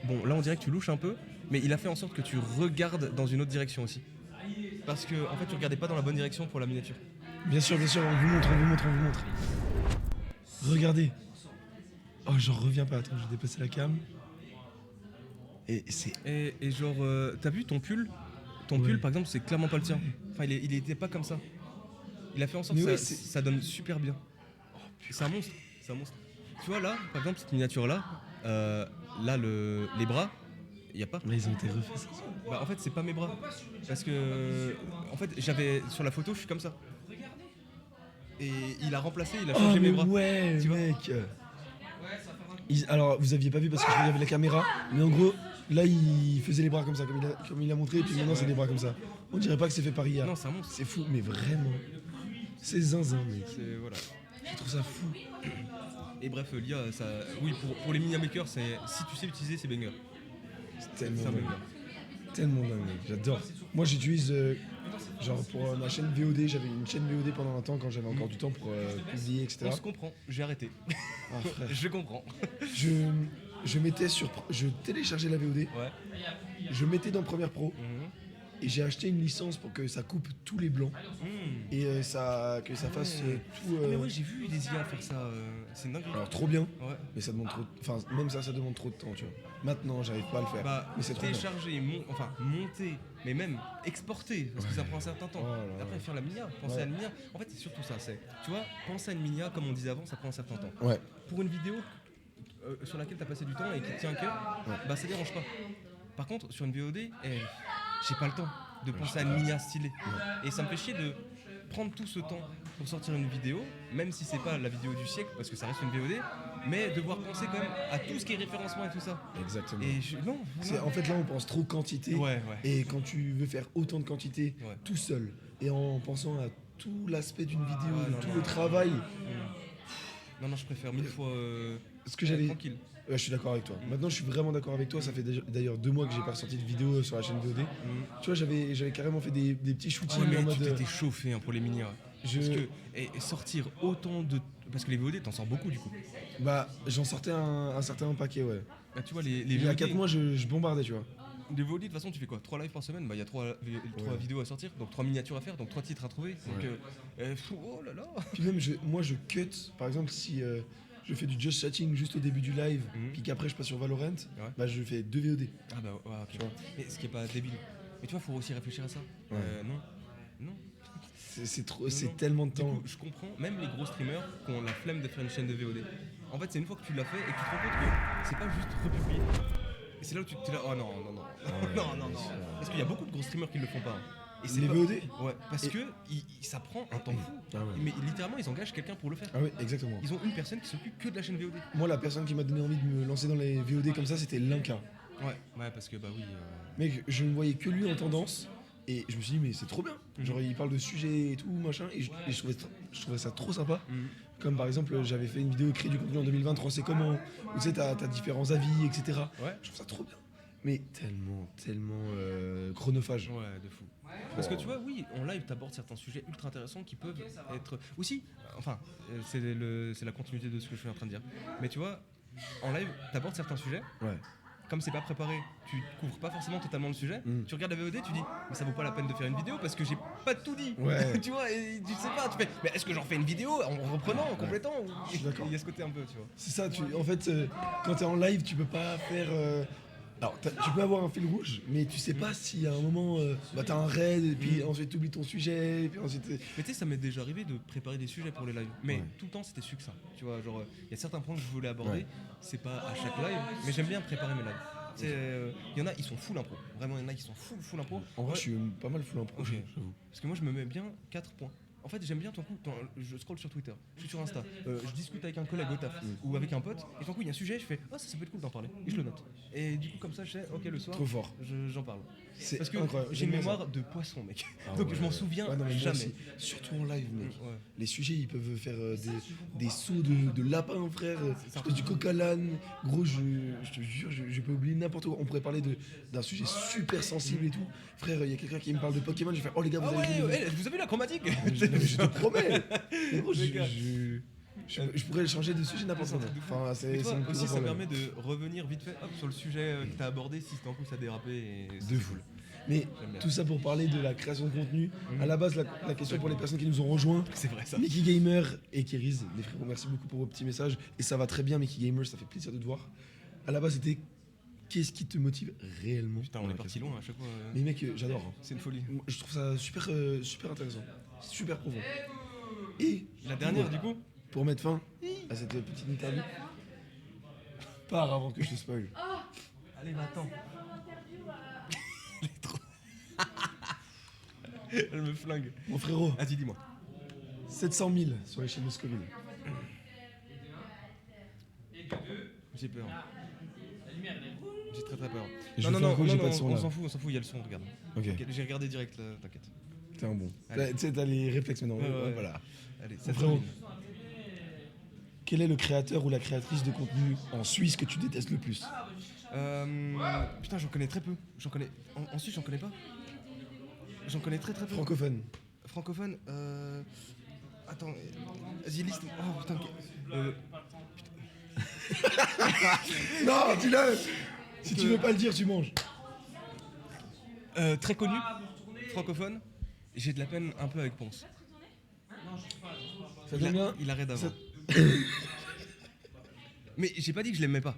Bon, là on dirait que tu louches un peu, mais il a fait en sorte que tu regardes dans une autre direction aussi. Parce que en fait tu regardais pas dans la bonne direction pour la miniature. Bien sûr, on vous montre. Regardez. Oh, j'en reviens pas. Attends, je vais dépasser la cam. Et c'est. Et genre, t'as vu ton pull? Ton Ouais. pull, par exemple, c'est clairement pas le tien. Enfin, il était pas comme ça. Il a fait en sorte Mais que ouais, ça donne super bien. C'est un monstre. C'est un monstre. Tu vois là, par exemple, cette miniature là, là les bras, il y a pas. Là, ils ont été refaits. Ça. Bah en fait, c'est pas mes bras. Parce que en fait, j'avais sur la photo, je suis comme ça. Et il a remplacé, il a Oh, changé mais mes bras. ouais, Tu vois mec. Alors, vous aviez pas vu parce que je regardais la caméra, mais en gros, là, il faisait les bras comme ça, comme il a montré, et puis maintenant, c'est des bras comme ça. On dirait pas que c'est fait par IA. Non, c'est un monstre. C'est fou, mais vraiment. C'est zinzin, mec. C'est voilà. Je trouve ça fou. Et bref, l'IA, ça, oui, pour les mini makers, c'est si tu sais utiliser, c'est banger. C'est C'est tellement un dingue. banger. Tellement dingue, mec. J'adore. Moi, j'utilise. Genre, pour ma chaîne VOD, j'avais une chaîne VOD pendant un temps quand j'avais encore du temps pour publier, etc. On se comprend. J'ai arrêté. Ah, frère. Je comprends. Je mettais sur. Je téléchargeais la VOD, Ouais. je mettais dans Premiere Pro, Mhm. et j'ai acheté une licence pour que ça coupe tous les blancs Mhm. et que ça fasse tout. Ah, mais ouais, j'ai vu des IA faire ça. C'est une dinguerie. Alors, trop bien, Ouais. mais ça demande trop. Enfin, même ça demande trop de temps, tu vois. Maintenant, j'arrive pas à le faire. Bah, mais c'est trop bien. télécharger, monter, mais même exporter, parce que ça prend un certain temps. Oh là là. Après, faire la minia, penser Ouais. à une minia. En fait, c'est surtout ça. Tu vois, penser à une minia, comme on disait avant, ça prend un certain temps. Ouais, Pour une vidéo sur laquelle tu as passé du temps et qui te tient à cœur, bah ça dérange pas. Par contre, sur une VOD, j'ai pas le temps de penser à une minia stylée. Et ça me fait chier de prendre tout ce temps pour sortir une vidéo, même si c'est pas la vidéo du siècle, parce que ça reste une VOD, mais devoir penser quand même à tout ce qui est référencement et tout ça. exactement. Et non, En fait, là, on pense trop quantité. ouais. Et quand tu veux faire autant de quantité Ouais. tout seul, et en pensant à tout l'aspect d'une vidéo, Ah, de non, tout non. le travail, Non, je préfère mille fois ce que j'avais. tranquille. Ouais, je suis d'accord avec toi. Maintenant, je suis vraiment d'accord avec toi. Ça fait d'ailleurs 2 mois que j'ai pas sorti de vidéo sur la chaîne VOD. Tu vois, j'avais carrément fait des petits shootings Ouais, mais en tu mode. t'étais chauffé pour les mini. Je- Parce que et sortir autant de. Parce que les VOD, t'en sors beaucoup du coup. Bah, j'en sortais un certain paquet, ouais. Bah, tu vois, les Il y a VOD. 4 mois, je bombardais, tu vois. Les VOD, de toute façon, tu fais quoi 3 lives par semaine? Bah, il y a 3 vidéos à sortir, donc 3 miniatures à faire, donc 3 titres à trouver. Donc, oh là là. Puis même, moi, je cut. Par exemple, si je fais du just chatting juste au début du live, puis qu'après je passe sur Valorant, bah, je fais 2 VOD. Ah, bah, ouais, ok. Tu vois. Mais ce qui est pas débile. Mais tu vois, faut aussi réfléchir à ça. Ouais. Non. C'est trop, Non, c'est non. tellement de Du temps. coup, je comprends, même les gros streamers qui ont la flemme de faire une chaîne de VOD. En fait, c'est une fois que tu l'as fait et que tu te rends compte que c'est pas juste republier. Et c'est là où tu es là, oh non. non. Parce qu'il y a beaucoup de gros streamers qui le font pas. Et c'est Les pas- VOD? Ouais, parce que ça prend un temps fou. Ah ouais. Mais littéralement, ils engagent quelqu'un pour le faire. Ah oui, exactement. Ils ont une personne qui s'occupe que de la chaîne VOD. Moi, la personne qui m'a donné envie de me lancer dans les VOD comme ça, c'était Linka. Ouais, parce que bah oui. Mec, je ne voyais que lui en tendance, et je me suis dit, mais c'est trop bien. Genre, il parle de sujets et tout, machin, et je trouvais ça trop sympa. Comme par exemple, j'avais fait une vidéo créer du contenu en 2023, c'est comment, où tu sais, t'as différents avis, etc. Ouais. Je trouve ça trop bien. Mais tellement chronophage. Ouais, de fou. Parce que tu vois, oui, en live, t'abordes certains sujets ultra intéressants qui peuvent être. Aussi, c'est la continuité de ce que je suis en train de dire. Mais tu vois, en live, t'abordes certains sujets Ouais. comme c'est pas préparé, tu couvres pas forcément totalement le sujet. Tu regardes la VOD, tu dis mais ça vaut pas la peine de faire une vidéo parce que j'ai pas tout dit. Ouais. Tu vois, et tu sais pas, tu fais mais est-ce que j'en fais une vidéo en reprenant, en complétant Je suis d'accord. Il y a ce côté un peu, tu vois. C'est ça, en fait, quand t'es en live, tu peux pas faire. Alors, tu peux avoir un fil rouge, mais tu sais pas si à un moment, t'as un raid, et puis ensuite t'oublies ton sujet, et puis ensuite. Mais tu sais, ça m'est déjà arrivé de préparer des sujets pour les lives. Mais Ouais. tout le temps, c'était succinct. Tu vois, genre, il y a certains points que je voulais aborder. Ouais. C'est pas à chaque live, mais j'aime bien préparer mes lives. Il y en a, ils sont full impro. Vraiment, il y en a qui sont full impro. En vrai, Ouais, je suis pas mal full impro, Ok. j'avoue. Parce que moi, je me mets bien 4 points. En fait, j'aime bien ton coup, je scroll sur Twitter, je suis sur Insta, je discute avec un collègue au taf ou avec un pote, et d'un coup, il y a un sujet, je fais oh, ça peut être cool d'en parler, et je le note. Et du coup, comme ça, je sais, ok, le soir, Trop fort. j'en parle. C'est Parce que incroyable. j'ai une J'aime bien ça. mémoire de poisson, mec. Ah Donc ouais. je m'en souviens Ouais, non, mais moi jamais. aussi. Surtout en live, mec. Ouais. Les sujets, ils peuvent faire des sauts de lapin, frère. Du coq à l'âne. Gros, je te jure, je peux oublier n'importe quoi. On pourrait parler d'un sujet super sensible et tout. Frère, il y a quelqu'un qui me parle de Pokémon. Je vais faire oh les gars, vous Ah avez vu ouais, le- ouais, vous avez vu la chromatique Non, mais je te promets. Mais gros, Les gars. je pourrais changer de sujet n'importe C'est un quand. truc de fou. Enfin, Mais c'est toi, mon plus aussi, gros ça problème. permet de revenir vite fait hop, sur le sujet que t'as abordé si d'un coup ça dérapait. Et De fou. Mais J'aime bien. tout ça pour parler de la création de contenu. À la base, la question pour les personnes qui nous ont rejoints. C'est vrai ça. Mickey Gamer et Keriz, les frérots, merci beaucoup pour vos petits messages. Et ça va très bien, Mickey Gamer, ça fait plaisir de te voir. À la base, c'était qu'est-ce qui te motive réellement Putain, dans on la est parti création. loin à chaque fois. Mais mec, j'adore. hein. C'est une folie. Moi, je trouve ça super, super intéressant, super profond. Et La dernière, du coup pour mettre fin à cette petite interview, pars avant que je te spoil. Allez, va-t'en. Elle est trop. Elle me flingue. Mon frérot, Vas-y, dis-moi. 700 000 sur l'échelle de Scoville. J'ai peur. La lumière, elle est rouge. J'ai très peur. Et je Non, vais non, faire non, quoi, j'ai non, pas de son, on là. s'en fout, il y a le son, regarde. Ok, Ok, j'ai regardé direct, là, t'inquiète. t'es un bon. Allez. Tu sais, t'as les réflexes maintenant. Ouais, ouais. Voilà. Allez, Mon ça frérot, quel est le créateur ou la créatrice de contenu en Suisse que tu détestes le plus? Putain, j'en connais très peu. J'en connais. En Suisse, j'en connais pas. J'en connais très peu. Francophone. Francophone, Attends, vas-y, liste. Oh putain. Non, dis-le. Si tu veux pas le dire, tu manges. Très connu, francophone. J'ai de la peine un peu avec Ponce. Ça donne bien. Il arrête d'avant. Ça- Mais j'ai pas dit que je l'aimais pas.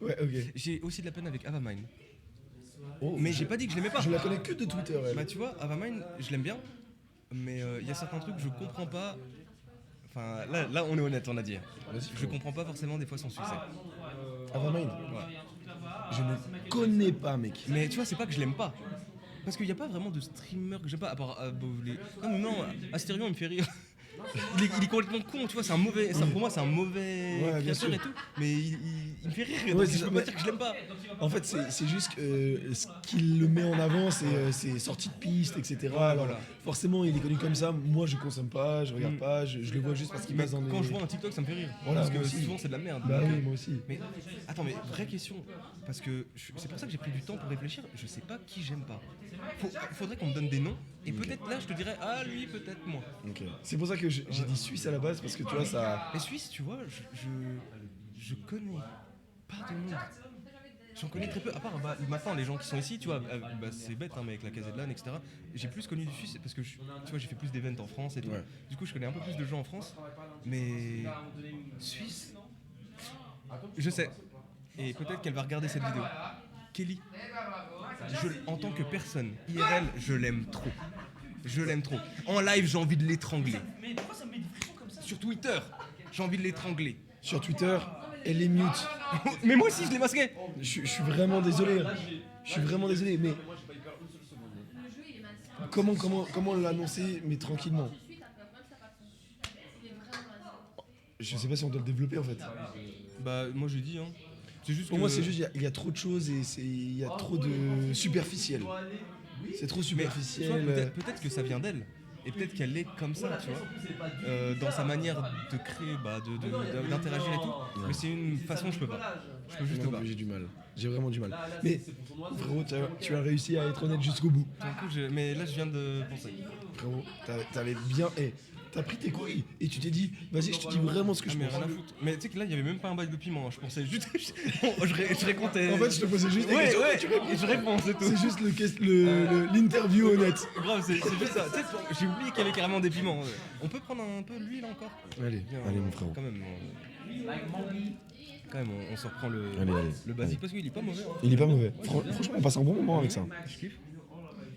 Ouais, ok. J'ai aussi de la peine avec Avamind. Oh, Mais j'ai pas dit que je l'aimais pas. Je la connais que de Twitter, elle. Bah tu vois, Avamind, je l'aime bien. Mais il y a certains trucs que je comprends pas. Enfin, là on est honnête, on a dit. Vas-y, Je frérot. comprends pas forcément des fois son succès. Avamind. Ouais. Je ne connais pas, mec. Mais tu vois, c'est pas que je l'aime pas. Parce qu'il n'y a pas vraiment de streamer que j'aime pas, à part les... Non, Asterion il me fait rire. Il est complètement con, tu vois, c'est un mauvais. Pour moi, c'est un mauvais Ouais, bien créateur sûr. et tout. Mais il me fait rire, Ouais, donc c'est je ça, peux mais- pas dire que je l'aime pas. En fait, c'est juste que ce qu'il le met en avant, c'est ses sorties de piste, etc. Alors, voilà. forcément, il est connu comme ça. Moi, je consomme pas, je regarde pas, je le vois juste parce qu'il Mais passe dans quand les... je vois un TikTok, ça me fait rire. Voilà, parce que moi aussi. souvent, c'est de la merde. Bah donc, oui, moi aussi. Mais attends, mais vraie question. Parce que c'est pour ça que j'ai pris du temps pour réfléchir. Je sais pas qui j'aime pas. Faudrait qu'on me donne des noms. Et peut-être là, je te dirais, ah lui, peut-être moi. Ok. C'est pour ça que j'ai dit Suisse à la base, parce que tu vois, ça... Les Suisses, tu vois, je connais pas de monde. J'en connais très peu, à part maintenant les gens qui sont ici, tu vois, c'est bête, hein, mais avec la Casedlan, etc. J'ai plus connu du Suisse parce que tu vois, j'ai fait plus d'événements en France et tout. Ouais. Du coup, je connais un peu plus de gens en France, mais Suisse, je sais. Et peut-être qu'elle va regarder cette vidéo. Kelly, en tant que personne, IRL, je l'aime trop. Je l'aime trop. En live, j'ai envie de l'étrangler. Mais pourquoi ça me met des frissons comme ça? Sur Twitter, j'ai envie de l'étrangler. Sur Twitter, elle est mute. Mais moi aussi, je l'ai masqué. Je suis vraiment désolé. Je suis vraiment désolé, mais... Comment l'annoncer, mais tranquillement? Je sais pas si on doit le développer, en fait. Bah, moi, je dis, hein. C'est juste Pour que... moi, c'est juste, il y a trop de choses et il y a trop de superficiel. C'est trop Mais tu vois, superficiel. peut-être que ça vient d'elle. Et peut-être qu'elle est comme ça, tu vois. Dans sa manière de créer, d'interagir et tout. Mais c'est une façon, je peux pas. Je peux juste Non, pas. mais j'ai du mal. J'ai vraiment du mal. Mais frérot, tu as réussi à être honnête jusqu'au bout. D'un coup, mais là, je viens de penser. Frérot, t'as pris tes couilles et tu t'es dit, vas-y, je te dis vraiment ce que je mais pense. rien à foutre. Mais tu sais que là, il y avait même pas un bail de piment. Je pensais juste. je racontais. En fait, je te posais juste des ouais, questions. ouais, Tu réponds. je réponds, c'est tout. C'est juste l'interview honnête. Grave, c'est juste ça. Tu sais, j'ai oublié qu'il y avait carrément des piments. On peut prendre un peu d'huile encore? Allez, Viens, allez, mon frérot. Quand même, on se reprend le basique allez. parce qu'il est pas mauvais. Hein. Il est pas mauvais. Franchement, on passe un bon moment avec ça. Je kiffe.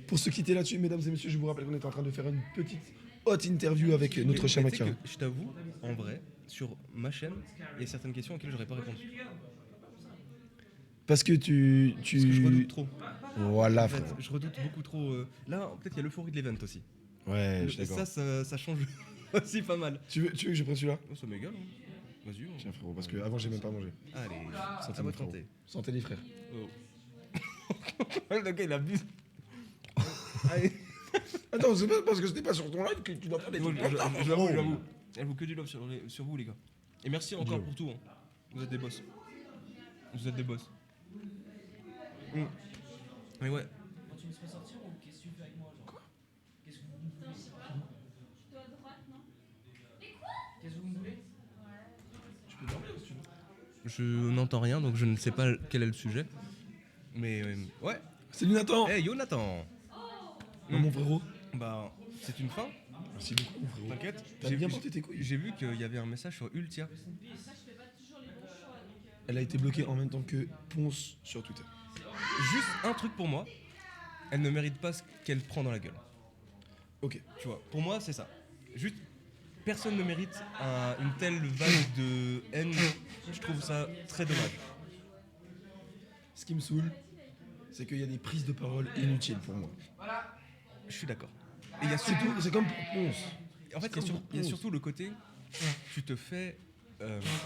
Pour se quitter là-dessus, mesdames et messieurs, je vous rappelle qu'on est en train de faire une petite hot interview avec notre cher Mais tu sais Makia. que je t'avoue, en vrai, sur ma chaîne, il y a certaines questions auxquelles j'aurais pas répondu. Parce que Parce que je redoute trop. Voilà, En fait, frère. je redoute beaucoup trop. Là, peut-être il y a l'euphorie de l'event aussi. Ouais, je suis Et d'accord. ça change aussi pas mal. Tu veux que je prenne celui-là? Oh, ça m'égale. Hein. Vas-y. Hein. Tiens, frérot, parce que avant j'ai même pas mangé. Allez, Santé, à mon votre frérot. santé. Santé, les frères. Le gars, il abuse. Allez. Attends, c'est pas parce que c'était pas sur ton live que tu dois faire des trucs. J'avoue. J'avoue que du love sur vous, les gars. Et merci encore love. pour tout. Hein. Vous êtes des boss. Vous êtes des boss. Mais ouais. Quand tu me fais sortir ou qu'est-ce que tu fais avec moi genre Quoi Qu'est-ce que vous me voulez Qu'est-ce que vous me voulez Je n'entends rien, donc je ne sais pas quel est le sujet. Mais ouais. Salut Nathan. Hey, Jonathan. Mon frérot. Bah, c'est une fin. Merci beaucoup, mon frérot. T'inquiète. T'as bien porté tes couilles. J'ai vu qu'il y avait un message sur Ultia. Elle a été bloquée en même temps que Ponce sur Twitter. Juste un truc pour moi. Elle ne mérite pas ce qu'elle prend dans la gueule. Ok. Tu vois, pour moi, c'est ça. Juste, personne ne mérite une telle vague de haine. Je trouve ça très dommage. Ce qui me saoule, c'est qu'il y a des prises de parole inutiles pour moi. Je suis d'accord. Et il y a C'est surtout, tout, c'est comme pour Ponce. en fait, comme pour il y a Ponce. surtout le côté, tu te fais.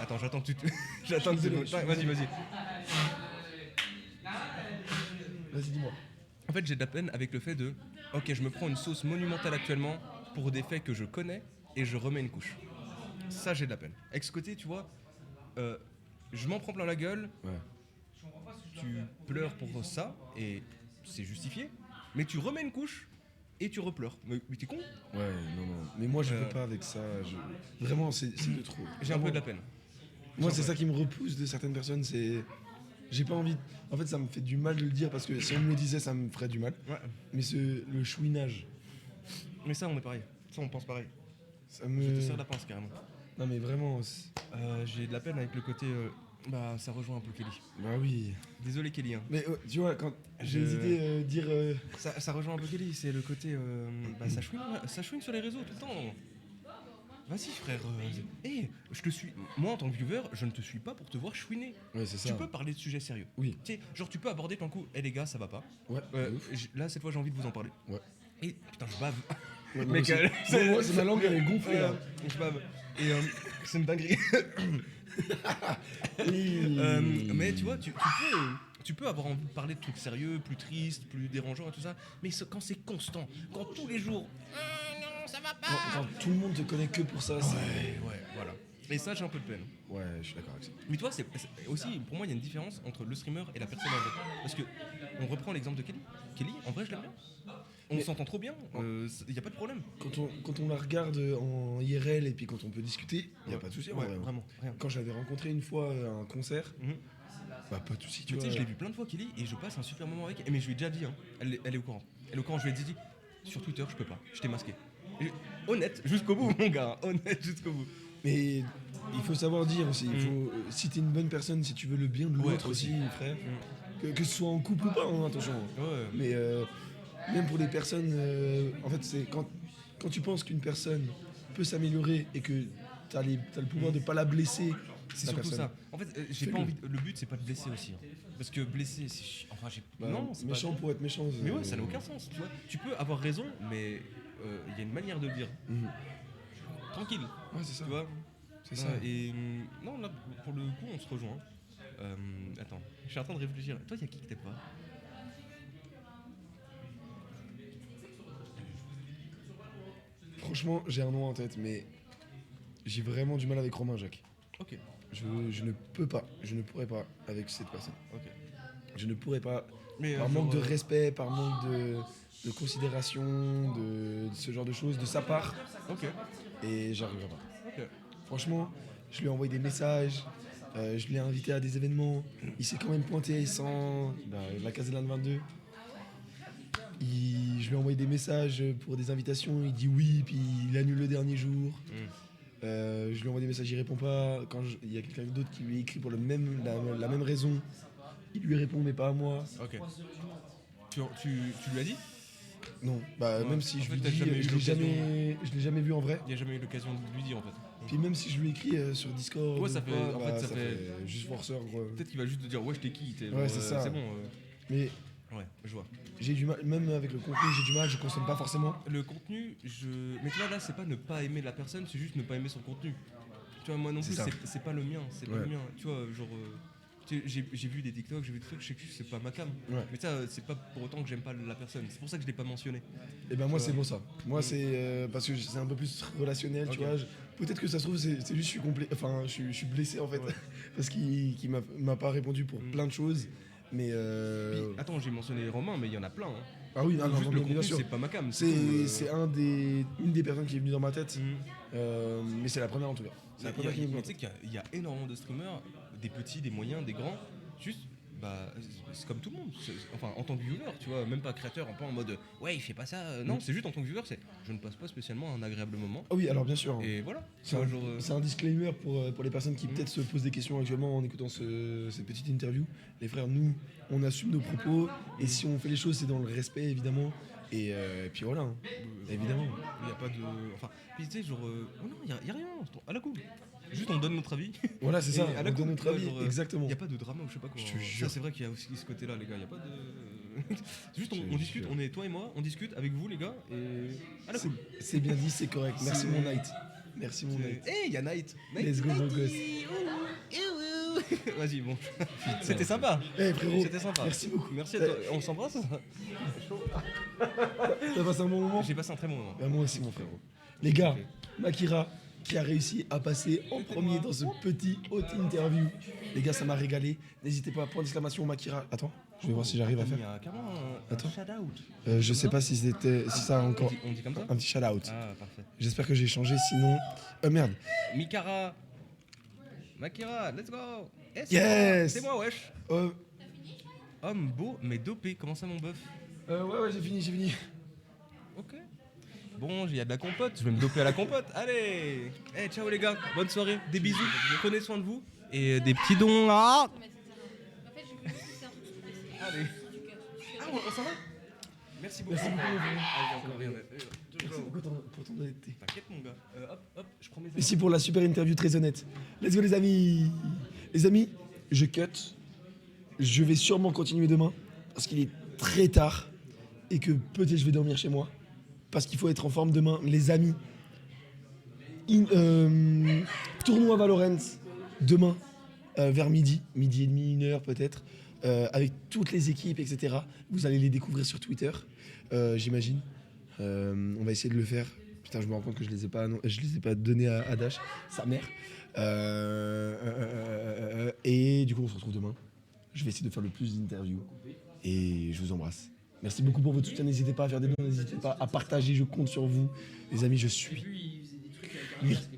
Attends, j'attends que tu te. J'attends que tu te. Vas-y. Vas-y, dis-moi. En fait, j'ai de la peine avec le fait de. Ok, je me prends une sauce monumentale actuellement pour des faits que je connais et je remets une couche. Ça, j'ai de la peine. Avec ce côté, tu vois, je m'en prends plein la gueule. Ouais. Tu pleures pour ça et c'est justifié, mais tu remets une couche et tu repleures. Mais t'es con? Ouais, non. Mais moi, je peux pas avec ça. Vraiment, c'est de trop. J'ai un peu de la peine. Moi, c'est ça qui me repousse de certaines personnes, c'est. J'ai pas envie. En fait, ça me fait du mal de le dire parce que si on me le disait, ça me ferait du mal. Ouais. Mais le chouinage, Mais ça, on est pareil. Ça, on pense pareil. ça me. Je te sers la pince carrément. Non, mais vraiment. J'ai de la peine avec le côté. Bah, ça rejoint un peu Kelly. Bah oui. Désolé Kelly. Hein. Mais tu vois, quand j'ai Je- hésité à dire. Ça rejoint un peu Kelly. C'est le côté. Bah, ça chouine sur les réseaux tout le temps. Vas-y frère. Je te suis. Moi en tant que viewer, je ne te suis pas pour te voir chouiner. Ouais, c'est ça. Tu peux parler de sujets sérieux. Oui. Tu sais, genre tu peux aborder ton coup. Les gars, ça va pas. Ouais. de ouf. Là cette fois j'ai envie de vous en parler. Ouais. Et putain je bave. Ouais, Mec, moi aussi. Moi, c'est ma langue, elle est gonflée là. Je bave. Et c'est une dinguerie. Mais tu vois, tu peux avoir envie de parler de trucs sérieux, plus tristes, plus dérangeants et tout ça. Mais quand c'est constant, quand tous les jours. Non, ça va pas. Quand tout le monde te connaît que pour ça, c'est. Ouais, voilà. Et ça j'ai un peu de peine. Ouais, je suis d'accord avec ça. Mais toi, c'est aussi, pour moi, il y a une différence entre le streamer et la personne en vrai. Parce que, on reprend l'exemple de Kelly. Kelly, en vrai, je l'aime bien. On s'entend trop bien, il n'y a pas de problème. Quand on la regarde en IRL et puis quand on peut discuter, il n'y a pas de souci. en Ouais, vrai. vraiment, rien. Quand je l'avais rencontré une fois à un concert, Mhm. bah pas de souci, tu Tu vois. sais, je l'ai vu plein de fois, Kelly, et je passe un super moment avec elle. Mais je lui ai déjà dit, hein, elle est au courant. Elle est au courant, je lui ai dit, sur Twitter, je peux pas, je t'ai masqué. Honnête, jusqu'au bout, mon gars, honnête, jusqu'au bout. Mais il faut savoir dire aussi, il faut, si t'es une bonne personne, si tu veux le bien de Ouais, l'autre aussi, aussi. frère, que ce soit en couple ou pas, hein, attention. Ouais. Mais même pour les personnes, en fait, c'est quand tu penses qu'une personne peut s'améliorer et que t'as le pouvoir de pas la blesser, C'est la surtout personne. ça. En fait, j'ai Fais-le. pas envie. Le but, c'est pas de blesser aussi. Hein. Parce que blesser, c'est. Enfin, j'ai. Bah, non, c'est méchant pas. pour être méchant. Mais ouais, ça n'a aucun sens, tu vois. Tu peux avoir raison, mais il y a une manière de le dire. Mhm. Tranquille, Ouais, c'est ça. tu vois. C'est ça. Et non, là, pour le coup, on se rejoint. Attends, je suis en train de réfléchir. Toi, il y a qui que t'aimes pas? Franchement, j'ai un nom en tête, mais j'ai vraiment du mal avec Romain Jacques. Ok, Je ne peux pas, je ne pourrais pas avec cette personne. ok. Je ne pourrais pas. Mais Par genre, manque de respect, par manque de considération, de ce genre de choses, de sa part. Ok. Et j'arriverai pas. Ok. Franchement, je lui ai envoyé des messages, je l'ai invité à des événements. Il s'est quand même pointé sans la Caselane 22. Je lui ai envoyé des messages pour des invitations, il dit oui, puis il annule le dernier jour. Je lui ai envoyé des messages, il répond pas. Il y a quelqu'un d'autre qui lui écrit pour la même raison, il lui répond mais pas à moi. Ok. Tu lui as dit? Non, Ouais. même si En je fait, lui t'as dis, jamais eu l'occasion. je l'ai jamais vu en vrai. Il n'y a jamais eu l'occasion de lui dire en fait. Puis même si je lui écris sur Discord, Ouais, ça ou fait- quoi, en fait, ça fait- juste forceur quoi. Peut-être qu'il va juste te dire ouais je t'ai qui. Ouais, c'est ça. C'est bon. Mais Ouais, je vois. j'ai du mal, même avec le contenu, j'ai du mal, je consomme pas forcément. Le contenu, mais tu vois là c'est pas ne pas aimer la personne, c'est juste ne pas aimer son contenu. Tu vois moi non C'est plus ça. c'est pas le mien, c'est pas Ouais. le mien. Tu vois genre j'ai vu des TikTok, j'ai vu des trucs, je sais que c'est pas ma cam. Ouais. Mais ça c'est pas pour autant que j'aime pas la personne. C'est pour ça que je l'ai pas mentionné. Et ben moi Ouais. c'est pour ça. Moi c'est parce que c'est un peu plus relationnel, Ok. tu vois. Peut-être que ça se trouve c'est juste je suis complet, enfin je suis blessé en fait Ouais. parce qu'il m'a pas répondu pour plein de choses. Mais Puis, attends, j'ai mentionné Romain, mais il y en a plein. Hein. ah oui, non, Juste non, le mais bien contenu, sûr. c'est pas ma cam. C'est une des personnes qui est venue dans ma tête, Mm. mais c'est la première en tout cas. C'est la Mais première qui est venue. mais tu sais qu'il y a énormément de streamers, des petits, des moyens, des grands, juste, bah, c'est comme tout le monde. Enfin, en tant que viewer, tu vois, même pas créateur, pas en mode ouais, il fait pas ça. Non, c'est juste en tant que viewer, je ne passe pas spécialement un agréable moment. Ah oui, alors bien sûr. Et voilà. C'est Tu vois, un, genre, c'est un disclaimer pour les personnes qui Mm. peut-être se posent des questions actuellement en écoutant cette petite interview. Les frères, nous, on assume nos propos et si on fait les choses, c'est dans le respect évidemment. Et puis voilà, hein. Évidemment. il n'y a pas de. Enfin, puis tu sais, genre. Oh non, il y a rien. À la cool. Juste, on donne notre avis. Voilà, c'est ça, Et à on la donne cool, notre tu vois, avis, genre, exactement. Il n'y a pas de drama ou je sais pas quoi. Je te jure. Ça, c'est vrai qu'il y a aussi ce côté-là, les gars. Il n'y a pas de. C'est juste, Je te on discute, jure. on est toi et moi, on discute avec vous, les gars. Et. À la cool. C'est bien dit, c'est correct. Merci C'est- mon Night. Merci mon Night. Eh, il y a Night. Let's go, beau gosse. Vas-y, bon. C'était sympa. Eh frérot, C'était sympa. merci beaucoup. Merci à toi. On s'embrasse. T'as passé un bon moment? J'ai passé un très bon moment. Bah, moi aussi mon frérot. Les gars, Makira qui a réussi à passer en premier dans ce petit haute interview. Les gars, ça m'a régalé. N'hésitez pas, point d'exclamation Makira. Attends, je vais voir si j'arrive à Il faire. y a carrément un Attends. shout-out. Je sais pas si ça a encore On dit comme ça un petit shout out. Ah, parfait. J'espère que j'ai changé, sinon. Merde. Mikara. Makira, let's go. Eh, c'est Yes. moi, c'est moi, wesh. Homme beau mais dopé. Comment ça, mon bœuf? Ouais, j'ai fini. Ok. Bon, il y a de la compote. Je vais me doper à la compote. Allez. Eh, ciao les gars. Bonne soirée. Des bisous. Prenez soin de vous. Et des petits dons là. En fait, j'ai voulu pousser un truc sur PC. Allez. Ah, on s'en va? Merci beaucoup. Merci beaucoup, mon frère. Ah, j'ai encore rien. Merci beaucoup pour ton honnêteté. T'inquiète, mon gars. Hop, je prends mes Merci pour la super interview très honnête. Let's go les amis. Les amis, je cut. Je vais sûrement continuer demain parce qu'il est très tard et que peut-être je vais dormir chez moi parce qu'il faut être en forme demain. Les amis, tournoi Valorant demain vers midi et demi, 1h peut-être, avec toutes les équipes, etc. Vous allez les découvrir sur Twitter, j'imagine. On va essayer de le faire. Putain, je me rends compte que je les ai pas donnés à Dash, sa mère. Et du coup, on se retrouve demain. Je vais essayer de faire le plus d'interviews. Et je vous embrasse. Merci beaucoup pour votre soutien. N'hésitez pas à faire des dons, n'hésitez pas à partager. Je compte sur vous. Les amis, je suis. Lui, il faisait des trucs avec un Oui. casque.